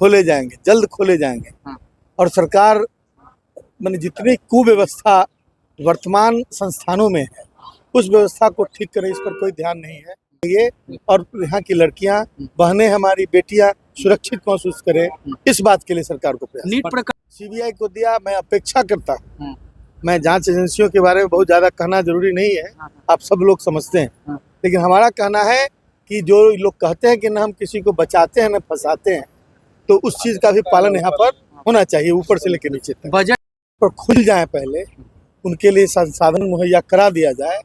खोले जाएंगे, जल्द खोले जाएंगे। हाँ। और सरकार मैंने जितनी कुव्यवस्था वर्तमान संस्थानों में है उस व्यवस्था को ठीक करे, इस पर कोई ध्यान नहीं है। ये और यहाँ की लड़कियां, बहनें, हमारी बेटियां सुरक्षित महसूस करें, इस बात के लिए सरकार को प्रयास। नीट प्रकार सीबीआई को दिया, मैं अपेक्षा करता हूँ। मैं जांच एजेंसियों के बारे में बहुत ज़्यादा कहना जरूरी नहीं है, आप सब लोग समझते हैं, लेकिन हमारा कहना है कि जो लोग कहते हैं कि न हम किसी को बचाते हैं न फंसाते हैं, तो उस चीज़ का भी पालन यहाँ पर होना चाहिए, ऊपर से लेकर नीचे तक। बजट पर खुल जाए, पहले उनके लिए संसाधन मुहैया करा दिया जाए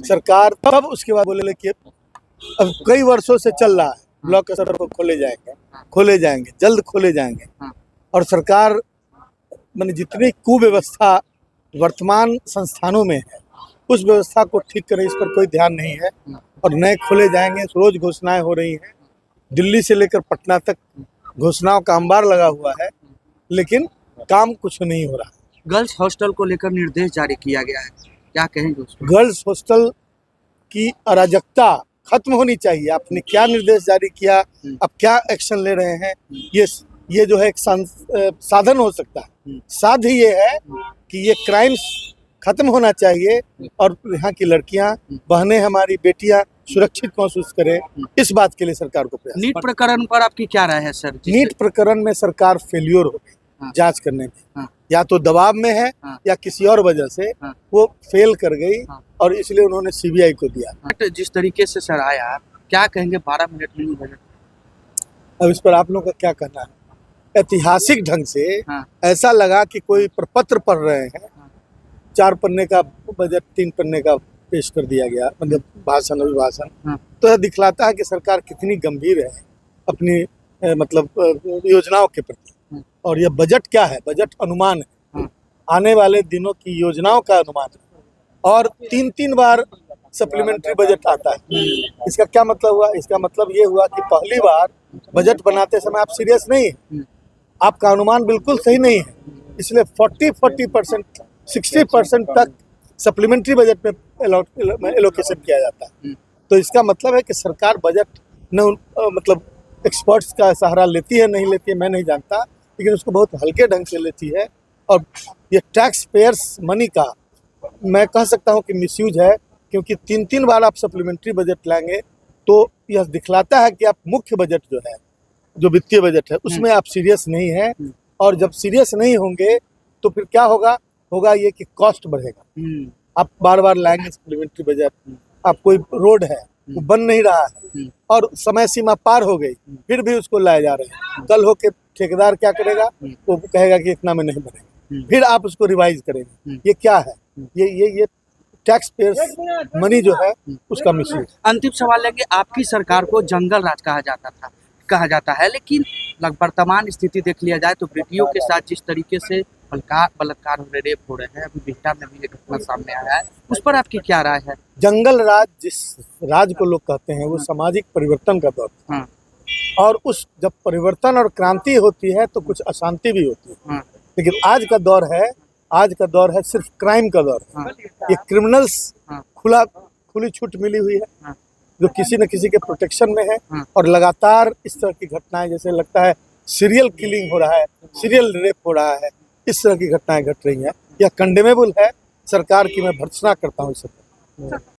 सरकार, तब उसके बाद बोले कि अब कई वर्षों से चल रहा है, ब्लॉक स्तर पर खोले जाएंगे, जल्द खोले जाएंगे। और सरकार मैंने जितनी कुव्यवस्था वर्तमान संस्थानों में है उस व्यवस्था को ठीक करे, इस पर कोई ध्यान नहीं है। और नए खोले जाएंगे, रोज घोषणाएं हो रही हैं, दिल्ली से लेकर पटना तक घोषणाओं का अंबार लगा हुआ है, लेकिन काम कुछ नहीं हो रहा। गर्ल्स हॉस्टल को लेकर निर्देश जारी किया गया है, क्या कहेंगे उस पर? गर्ल्स हॉस्टल की अराजकता खत्म होनी चाहिए। आपने क्या निर्देश जारी किया, अब क्या एक्शन ले रहे हैं, ये जो है एक साधन हो सकता है। साध ही ये है कि ये क्राइम्स खत्म होना चाहिए और यहाँ की लड़कियां, बहनें, हमारी बेटियां सुरक्षित महसूस करें, इस बात के लिए सरकार को प्रयास। नीट प्रकरण पर आपकी क्या राय है सर? नीट प्रकरण में सरकार फेल्योर हो गई जांच करने में, या तो दबाव में है या किसी और वजह से वो फेल कर गई, और इसलिए उन्होंने सीबीआई को दिया। जिस तरीके से सर आया, क्या कहेंगे? 12 मिनट में ही बजट। अब इस पर आप लोगों का क्या कहना है? ऐतिहासिक ढंग से ऐसा लगा कि कोई प्रपत्र पढ़ रहे हैं, 4 पन्ने का बजट 3 पन्ने का पेश कर दिया गया, मतलब भाषण, अभिभाषण। तो यह दिखलाता है कि सरकार कितनी गंभीर है अपनी मतलब योजनाओं के प्रति। और यह बजट क्या है? बजट अनुमान है, आने वाले दिनों की योजनाओं का अनुमान है, और 3-3 बार सप्लीमेंट्री बजट आता है। इसका क्या मतलब हुआ? इसका मतलब ये हुआ कि पहली बार बजट बनाते समय आप सीरियस नहीं है, आपका अनुमान बिल्कुल सही नहीं है, इसलिए 40% 60% तक सप्लीमेंट्री बजट में एलोकेशन किया जाता है। तो इसका मतलब है कि सरकार बजट न मतलब एक्सपर्ट्स का सहारा लेती है, नहीं लेती है मैं नहीं जानता, लेकिन उसको बहुत हल्के ढंग से लेती है। और ये टैक्स पेयर्स मनी का मैं कह सकता हूँ कि मिसयूज है, क्योंकि 3-3 बार आप सप्लीमेंट्री बजट लाएंगे तो यह दिखलाता है कि आप मुख्य बजट जो है, जो वित्तीय बजट है, उसमें आप सीरियस नहीं है। और जब सीरियस नहीं होंगे तो फिर क्या होगा? होगा ये कि कॉस्ट बढ़ेगा। आप बार बार लाएंगे सप्लीमेंट्री बजट, आप कोई रोड है वो बन नहीं रहा है और समय सीमा पार हो गई, फिर भी उसको लाए जा रहे हैं, कल होके ठेकेदार क्या करेगा? वो कहेगा कि इतना में नहीं बनेगा, फिर आप उसको रिवाइज करेंगे। ये क्या है? ये टैक्स पेयर्स मनी जो है उसका मिसयूज। अंतिम सवाल लेंगे, आपकी सरकार को जंगल राज कहा जाता है, लेकिन वर्तमान स्थिति देख लिया जाए तो बेटियों के साथ जिस तरीके से बलात्कार हो रहे, रेप हो रहे हैं, अभी बिहार में भी एक घटना सामने आया है, उस पर आपकी क्या राय है? जंगल राज जिस राज को लोग कहते हैं वो सामाजिक परिवर्तन का दौर है, और उस जब परिवर्तन और क्रांति होती है तो कुछ अशांति भी होती है। लेकिन आज का दौर है सिर्फ क्राइम का दौर है। ये क्रिमिनल्स खुली छूट मिली हुई है, जो किसी न किसी के प्रोटेक्शन में है, और लगातार इस तरह की घटनाएं, जैसे लगता है सीरियल किलिंग हो रहा है, सीरियल रेप हो रहा है, इस तरह की घटनाएं घट रही हैं। यह कंडेमेबल है, सरकार की मैं भर्त्सना करता हूँ इस सब।